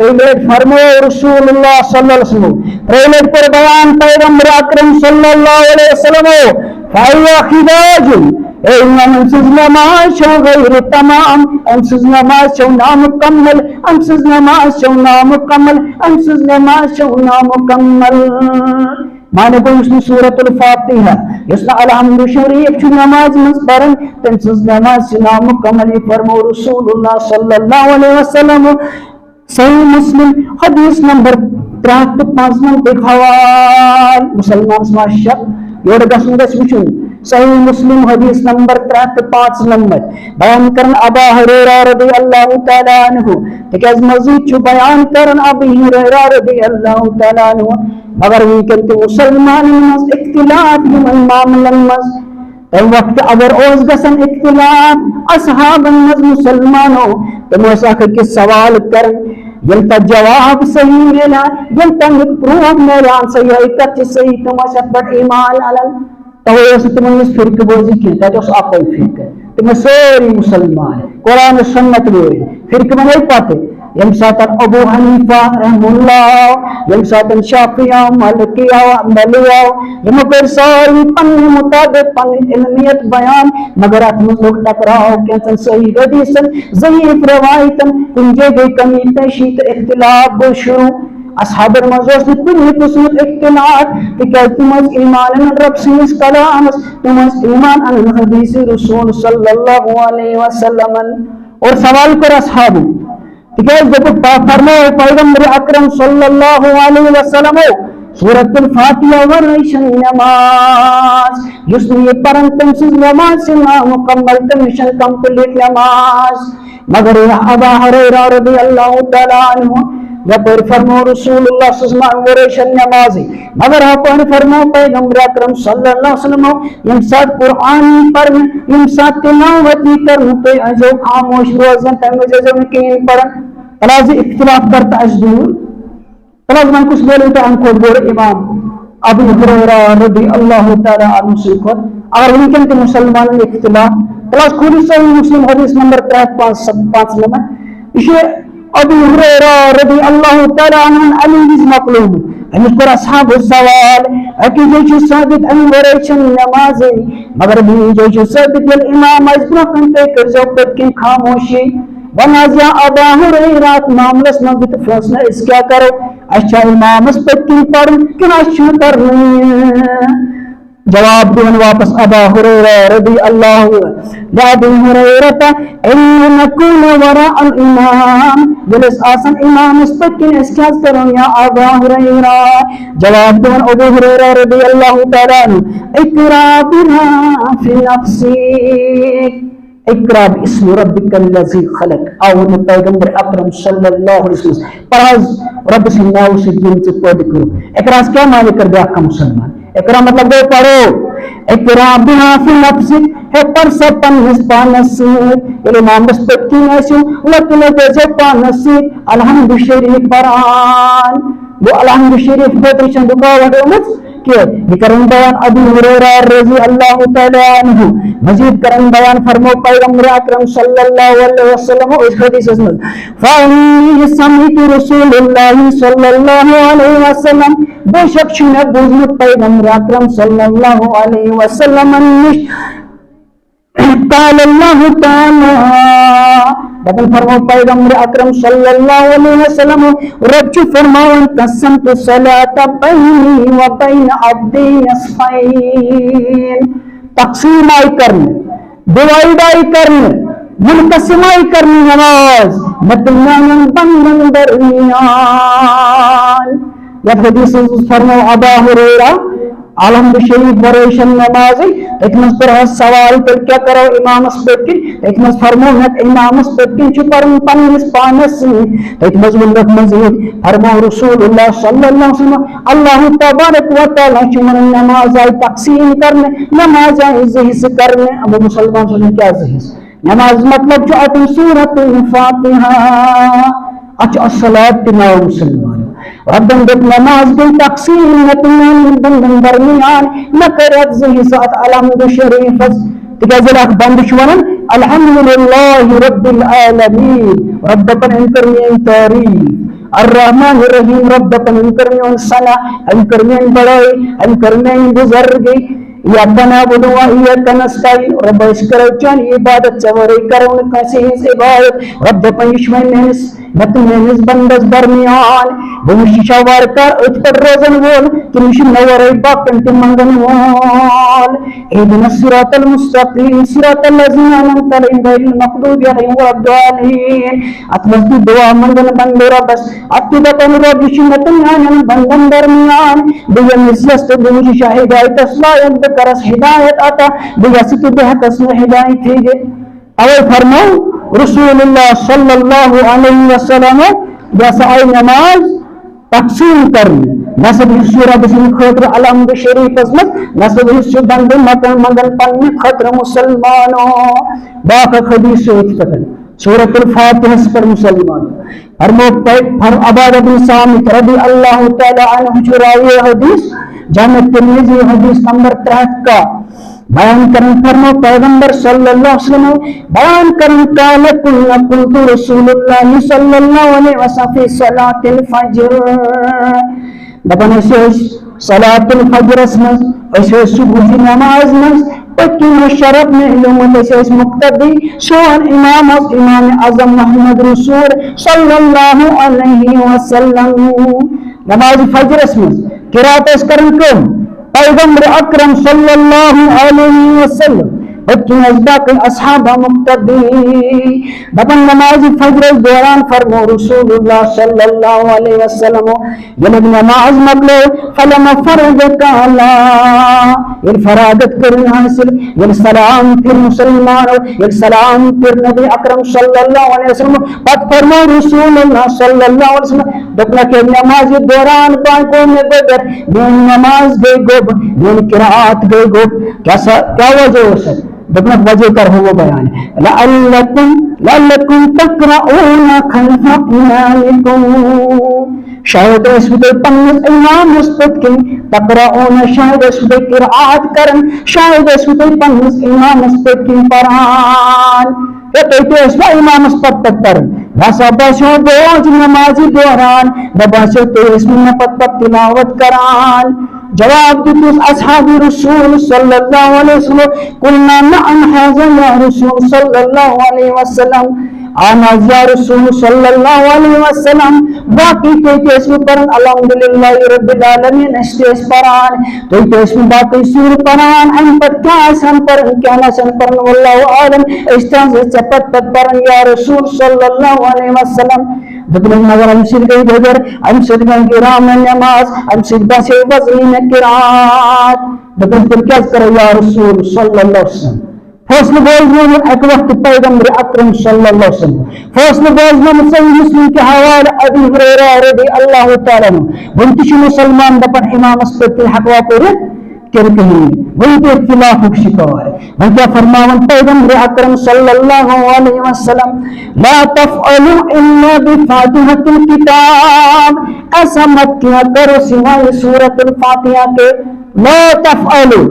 त्रिलेट फरमो रसूलुल्लाह सल्लल्लाहु अलैहि वसल्लम त्रिलेट पर बयान पैगंबर अकरम सल्लल्लाहु अलैहि वसल्लम फाया खिदाजुन अमसिज नमाज शो गैर तमाम अमसिज नमाज शो नामुकम्मल अमसिज नमाज शो नामुकम्मल अमसिज नमाज शो नामुकम्मल माने को सूरतुल फातिहा यसना अलहम्दु शरीफ नमाज मस परन तमसिज नमाज नामुकम्मल फरमो रसूलुल्लाह सल्लल्लाहु अलैहि वसल्लम सही मुस्लिम हदीस नंबर 305 हवाल मुसलमान समाशक योड़ गसन गस वुचुन सही मुस्लिम हदीस नंबर 305 नंबर बयान करन अबू हुरैरा रदियल्लाहु तआला अन्हु तकज मजीद छु बयान करन अबू हुरैरा रदियल्लाहु तआला अन्हु मगर वीकन तो मुसलमान मस इख्तिलाफ यमन मामलन मस तम वक्त अगर ओस गसन इख्तिलाफ असहाबन मस मुसलमानो तो मोसा के सवाल करन यंता जवाब सही मिला यंता प्रूफ मेरा सही है कच्चे सही तुम बट ईमान अलल तो तुम फिरक बोझी की आप फिरक तुम सारी मुसलमान कुरान सुन्नत बोल फिरक में नहीं पाते यम साथ अबू हनीफा रहमुल्लाह यम साथ शाफिया मालिकिया हंबलिया यम पर सारी पन मुताबिक पन इल्मियत बयान मगर आत्म लोग टकराव कैसन सही हदीसन ज़ईफ रवायतन कुंजे गई कमी तशीत इख्तिलाफ शुरू असहाब मजोस ने कुल कुसमत इख्तिलाफ कि क्या तुम ईमान रब सिस कलाम तुम ईमान अन हदीस रसूल सल्लल्लाहु अलैहि वसल्लम और सवाल कर असहाब जब फरमो पैगंबर अकरम सल्लल्लाहु अलैहि वसल्लम सूरतुल फातिहा व नमाज जिसने परन तमसिज नमाज से मुकम्मल तमिशन कंप्लीट नमाज मगर अबू हुरैरा रदियल्लाहु तआला अन्हु जब फरमो रसूलुल्लाह सल्लल्लाहु अलैहि वसल्लम नमाजी मगर अपन फरमो पैगंबर अकरम सल्लल्लाहु अलैहि वसल्लम यम साथ कुरान पर यम साथ तिलावत करन पे जो खामोश रोजन तम जो कीन पढ़न तलाज इख्तिलाफ करता अजदूर तलाज मन कुछ बोले तो हमको बोले इमाम अबू हुरैरा रदियल्लाहु तआला अन्हु से अगर उनके तो मुसलमान में इख्तिलाफ तलाज खुद सही मुस्लिम हदीस नंबर 305 नंबर इसे अबू हुरैरा रदियल्लाहु तआला अन्हु अली इज मकलूब हमको असहाब सवाल अकी जो साबित अन वरेशन नमाज मगर भी जो साबित इमाम अजबरा कंते कर जो के खामोशी वनाजा अबू हुरैरा मामलस मगत फैसला इस क्या करो अच्छा इमाम पर की पढ़ कि अच्छा कर जवाब देन वापस अबू हुरैरा रदियल्लाहु अबू हुरैरा इन नकुन वरा अल इमाम जलस आसन इमाम इस पर कि इस क्या करो या अबू हुरैरा जवाब देन अबू हुरैरा रदियल्लाहु तआला इकरा बिहा फी नफ्सी इकरा बिस्मि रब्बिकल्लज़ी खलक आओ पैगंबर अकरम सल्लल्लाहु अलैहि वसल्लम पर रब से नाम से दिन से पढ़ करो इकरा क्या माने कर दिया का मुसलमान इकरा मतलब वो पढ़ो इकरा बिहा फी नफ्सी है पर सब पन हिस्पानस इमाम बस्पत की नसु लकल जो पानस अलहम्दु शरीफ कुरान वो अलहम्दु शरीफ को दुआ वडमत के करन बयान अबू हुरैरा रज़ियल्लाहु तआला अन्हु मजीद करन बयान फरमो पैगंबर अकरम सल्लल्लाहु अलैहि वसल्लम इस हदीस में फ़ानी समीतु रसूलुल्लाह सल्लल्लाहु अलैहि वसल्लम बेशक शुने बुजुर्ग पैगंबर अकरम सल्लल्लाहु अलैहि वसल्लम قال الله تعالى बदल फरमाओ पैगंबर अकरम सल्लल्लाहु अलैहि वसल्लम रब फरमाओ कसमतु सलात बैनी व बैन अब्दी नस्फैन तकसीम आई करने डिवाइड आई करने मुनकसिम आई करने नमाज मतलब बंदन दरमियान जब हदीस फरमाओ अबू हुरैरा अलहम्दु शरीफ वरेशन नमाज एक पर सवाल कर क्या करो इमाम अस्पत एक फरमो है इमाम अस्पत पर पन्निस पानस एक मजमुल मजीद फरमो रसूलुल्लाह सल्लल्लाहु अलैहि वसल्लम अल्लाह तबारक व तआला चुमन नमाज आई तकसीम करने नमाज आई जहिस करने अब मुसलमान सुन क्या जहिस नमाज मतलब जो अतु सूरतुल फातिहा अच्छा सलात ना मुसलमान रब्बन देख नमाज की तकसीम बंदन दरमियान न करत जही साथ अलहम्दु शरीफ तिकजलक बंद शुवन अल्हम्दुलिल्लाहि रब्बिल आलमीन रब पर इंकर में तारीफ अर्रहमान रहीम रब दपन करने सना हम करने बड़ाई हम करने बुजुर्गी या नअबुदु व इय्याका नस्तईन रब इस्करचन इबादत चवरे करउन कसी इबादत रब दपन यशमन मेनिस बंदस दरमियान बमुश शवारकर उत्तर रोजन वोल तुमश नवर बाकन तिमंगन वोल इहदिन सिरातल मुस्तकीम सिरातल लज़ीना अनअमता अलैहिम गैरिल मग़दूबि अलैहिम वलद्दालीन अतमस्ती दुआ मंगन बंदोरा बस अत्तिदा तनुरा बिशिमतन यानन बंदन दरमियान बियन इस्यस्त बमुश शाहिदायत असला करस हिदायत आता बियसित बहकस हिदायत थे अवल फरमाओ रसूलुल्लाह सल्लल्लाहु अलैहि वसल्लम जैसा आई नमाज तकसीम करने नसब सूरा बसिन खतर अलहम्द शरीफ मत नसब बंद मकन मगन पन्ने खतर मुसलमानों बाक हदीस इतकन सूरतुल फातिहा पर मुसलमान फर अबाद बिन सामित रदी अल्लाह तआला अन्हु चुरावी हदीस जामे तिरमिजी हदीस नंबर 63 का बयान करन फरमा पैगंबर सल्लल्लाहु अलैहि वसल्लम बयान करन काल कुल्तु रसूलुल्लाह सल्लल्लाहु अलैहि वसल्लम सलातुल फज्र दपन सलातुल फज्र में सुबह की नमाज में पक्की शरफ में इल्म मुक्तदी सोन इमाम आजम मोहम्मद रसूल सल्लल्लाहु अलैहि वसल्लम नमाज फज्र में किरात करन कम पैगंबर अकरम सल्लल्लाहु अलैहि वसल्लम बच्चों अजदाक असहाब मुक्तदी दपन नमाज फज्र दौरान फरमो रसूलुल्लाह सल्लल्लाहु अलैहि वसल्लम यलग नमाज मगलो फलम फरज काला ये फरागत करनी हासिल ये सलाम फिर मुसलमानों ये सलाम फिर नबी अकरम सल्लल्लाहु अलैहि वसल्लम पद फरमो रसूलुल्लाह सल्लल्लाहु अलैहि वसल्लम दपना के नमाज दौरान बांको में बगर नमाज गई गोब ये किरात गई गोब क्या वजह हो सकती दपना वजह कर हो बयान लअल्लकुम तक़रऊना खल्फ़ इमामिकुम शायद इसमें पन्नस इमाम मुस्तद के तक़रऊना शायद इसमें किरात करन शायद इसमें पन्नस इमाम मुस्तद के कुरान ये कहते इसमें इमाम मुस्तद तक करन भाषा बसों बोझ नमाजी दौरान बसों तो इसमें पत तिलावत करान जवाब दिस असहाबी रसूल सल्लल्लाहु अलैहि वसल्लम कुलना नअम हाज़ा या रसूल सल्लल्लाहु अलैहि वसल्लम आना या रसूल सल्लल्लाहु अलैहि वसल्लम बाकी कहते इसमें परन अल्हम्दुलिल्लाह रब्बिल आलमीन इस्तेस परान तो इसमें बाकी सूर परान हम पर क्या सन परन क्या न सन परन वल्लाहु आलम इस्तान से चपत परन या रसूल सल्लल्लाहु अलैहि वसल्लम दबन नगर हम सिर गई बगर हम सिर गई किराम नमाज हम सिर बसे वज़ीन किरात दबन फिर क्या करे या रसूल सल्लल्लाहु अलैहि वसल्लम फैसले बोलने एक वक्त पैगंबर अकरम सल्लल्लाहु अलैहि वसल्लम फैसले बोलने सही मुस्लिम के हवाले अबी हुरैरा रज़ी अल्लाह तआला वंतिश मुसलमान दपन इमाम अस्पत हकवा करे करके वही तो इख्तिलाफ शिकार है क्या फरमावन पैगंबर अकरम सल्लल्लाहु अलैहि वसल्लम ला तफअलु इल्ला बिफातिहतिल किताब ऐसा मत किया करो सिवाय सूरतुल फातिहा के ला तफअलु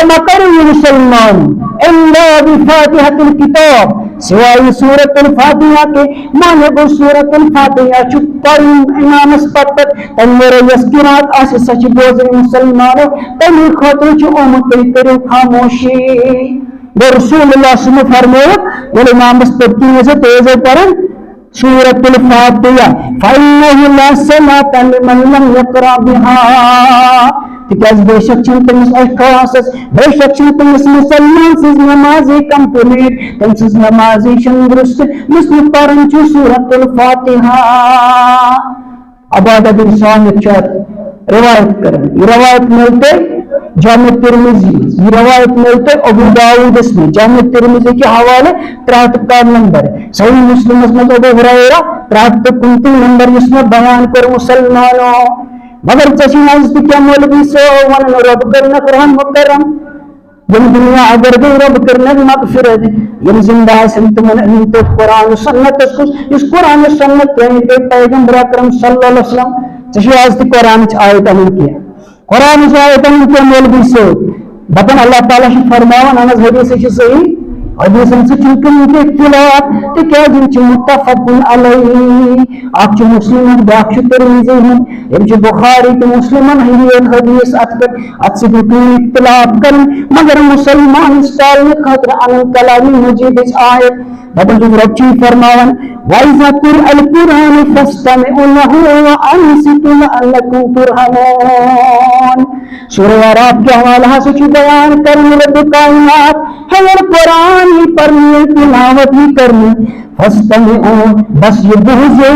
मकर मुसलमान इल्ला बिफातिहतिल किताब सिवाय सूरतुल फातिहा के माने गो सूरतुल फातिहा चुप्पन इमाम अस्पत तन्वर यस्किरात आसे सच बोझ मुसलमानों तनी खतु च उम्मत करो खामोशी रसूलुल्लाह सल्लल्लाहु अलैहि वसल्लम फरमाया वो इमाम अस्पत की वजह तेज परन सूरतुल फातिहा फइन्नहु ला सलात लिमन लम यक़रा बिहा तिकाज बेशक तमिस अखास बेशक तमिस मुसलमान सिज नमाजी कंप्लीट तमिस नमाजी शंदरुस्त मुस्लिम परन छु सूरतुल फातिहा अबाद बिन सामित रिवायत करन ये रिवायत मिलते जामे तिरमिजी ये रिवायत मिलते अबू दाऊद इसमें जामे तिरमिजी के हवाले 63 का नंबर सही मुस्लिम में अबू हुरैरा 63 नंबर इसमें बयान कर मुसलमानों मगर चशीनाज क्या मौलवी सो वन रब करना कुरान मुकरम यम दुनिया अगर गई रब करना मगफिरत यम जिंदा संत मन तो कुरान सुन्नत इस कुरान सुन्नत के पैगंबर अकरम सल्लल्लाहु अलैहि वसल्लम चशीनाज की कुरान आयत अमल किया कुरान आयत अमल के मौलवी सो बतन अल्लाह ताला से फरमावन अनस हदीस से सही हदीसन के इख्तिलाफ तक मुत्तफकुन अलैहि अख मुस्लिम बाक तिरमिज़ी बुखारी तो मुस्लिम हदीस अत इख्तिलाफ कर मगर मुसलमान खतर अन कलामी मजीद आयत बदल रची फरमावन वाइज़ा कुरअल कुरान फस्तमिउ लहु व अंसितु लअल्लकुम तुरहमून। सूरह अराफ के हवाला से बयान करने रब कायनात हर कुरान ही पढ़नी तिलावत ही करनी फस्तमिउ बस ये बुझो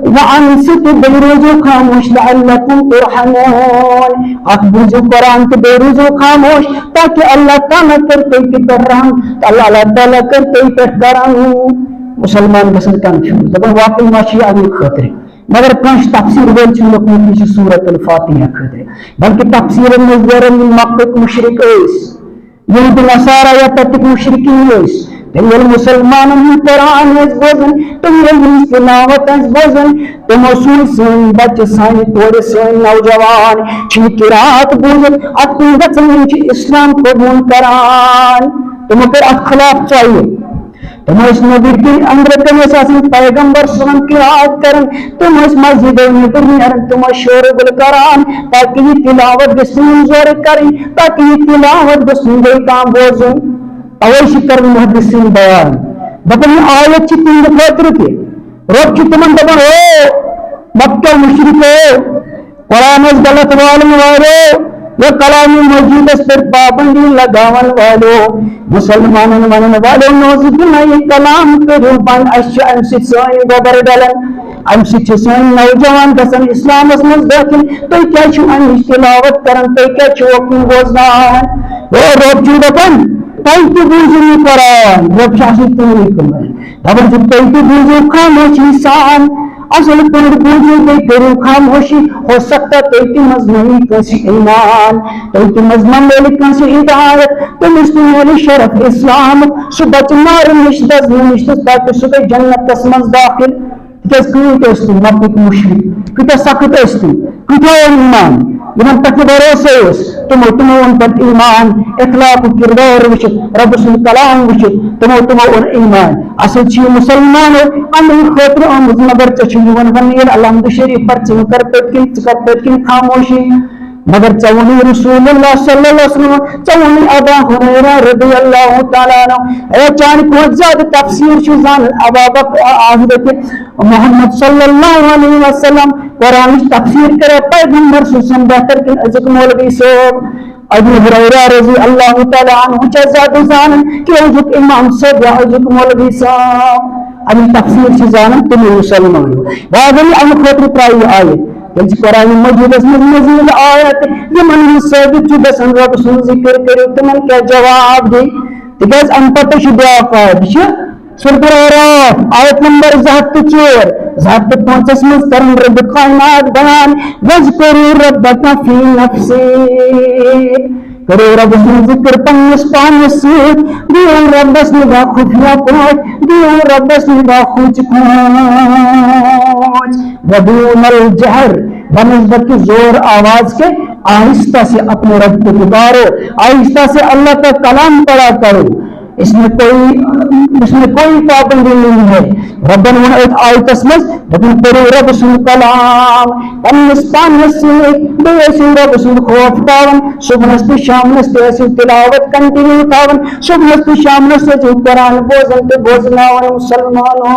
व अंसितु बेरुजो खामोश लअल्लकुम तुरहमून आप बुझो कुरान के बेरुजो खामोश ताकि अल्लाह ताला करते की करम अल्लाह ताला करते कर करम मुसलमान गसन कंफ्यूज दबन वाकई माशी अभी खतरे मगर कंश तफसीर वेल लोकमुत सूरत अल फातिहा खतरे बल्कि तफसीर में जरन मक्क मुशरिक इस यहूद नसारा या तक मुशरिकीन इस तेल मुसलमान कुरान इस बोझन तुम ये तिलावत इस बोझन तुम उसूल सन बच्चे सन तोड़े सन नौजवान छी किरात बोझन अतु गसन इस्लाम कबूल करान तुम पर अखलाक चाहिए तुम इस नबी के अंदर कम पैगंबर सल्लम की रात करन तुम इस मस्जिद में तुम शोर गुल करान ताकि ये तिलावत गसन जोर करें ताकि ये तिलावत गसन गई काम बोझो अवश्य कर मुहद्दिसीन बयान दपन आयत तीन खतर के रोक तुमन दपन हो मक्का मुशरिको कुरान गलत वाले ये कलामी मौजूद पर पाबंदी लगावन वालों मुसलमान मन वालों नौजुबिल्ला ये कलाम के रूपान अमसित गोबर डलन अमसित नौजवान गसन इस्लाम दाखिल तो क्या तिलावत करन तो क्या वक्न बोजनान वो रोब दपन तैति बूझी कुरान रोब शासी दपन तैति बूझो खामोश इंसान असल पर बूझो गई करो खामोशी हो सकता तैति मजमूनी कैसी ईमान तैति मजमून ले कैसी हिदायत तुम इसमें शरफ इस्लाम सुबह मार निश्दस ताकि सुबह जन्नत तस्मज दाखिल कैसे क्यों तो मक्क मुशरिक कितना सख्त है कितना ईमान इन पे भरोसे तुमो उन पर ईमान इखलाक किरदार वुच रब सुन कलाम वुच तुमो उन ईमान असल मुसलमान अमन खतर आमुद मगर वन वन अलहमद शरीफ पर कर पत्किन खामोशी मगर चवनी रसूलुल्लाह सल्लल्लाहु अलैहि वसल्लम चवनी अबा हुरैरा रदियल्लाहु ताला अन्हु ए चान को ज्यादा तफसीर छु जान अबा बकर हजरत मोहम्मद सल्लल्लाहु अलैहि वसल्लम कुरान तफसीर करे पैगंबर सुसन बेहतर के अजक मौलवी साहब अबू हुरैरा रदियल्लाहु ताला अन्हु ज्यादा जान कि अजक इमाम साहब या अजक मौलवी साहब अभी तफसीर छु जान तुम मुसलमान वादली अन खतर प्राई आयत कुरान मजीद मजीद आयत यमन साबित गसन रब सुन जिक्र करो तुमन क्या जवाब दे तिकाज अन पत ब्याक आयत सूरह अराफ आयत नंबर 74 में करन रब कायनात बयान वज़कुरु रब्बका फी नफ्सी करो रब सुन जिक्र पन्नस पानस दियो रब निगाह खुफिया पहुंच दियो रब निगाह खुच पहुंच वदूनल जहर बनस्बत जोर आवाज के आहिस्ता से अपने रब को पुकारो आहिस्ता से अल्लाह का कलाम पढ़ा करो इसमें कोई पाबंदी नहीं है रब्बन वन आयत में लेकिन करो रब सुन कलाम पन्नस्तान से बेसे रब सुन खौफ तावन सुबह शाम से तिलावत कंटिन्यू तावन सुबह शाम से जो कुरान बोझन तो बोझना मुसलमानों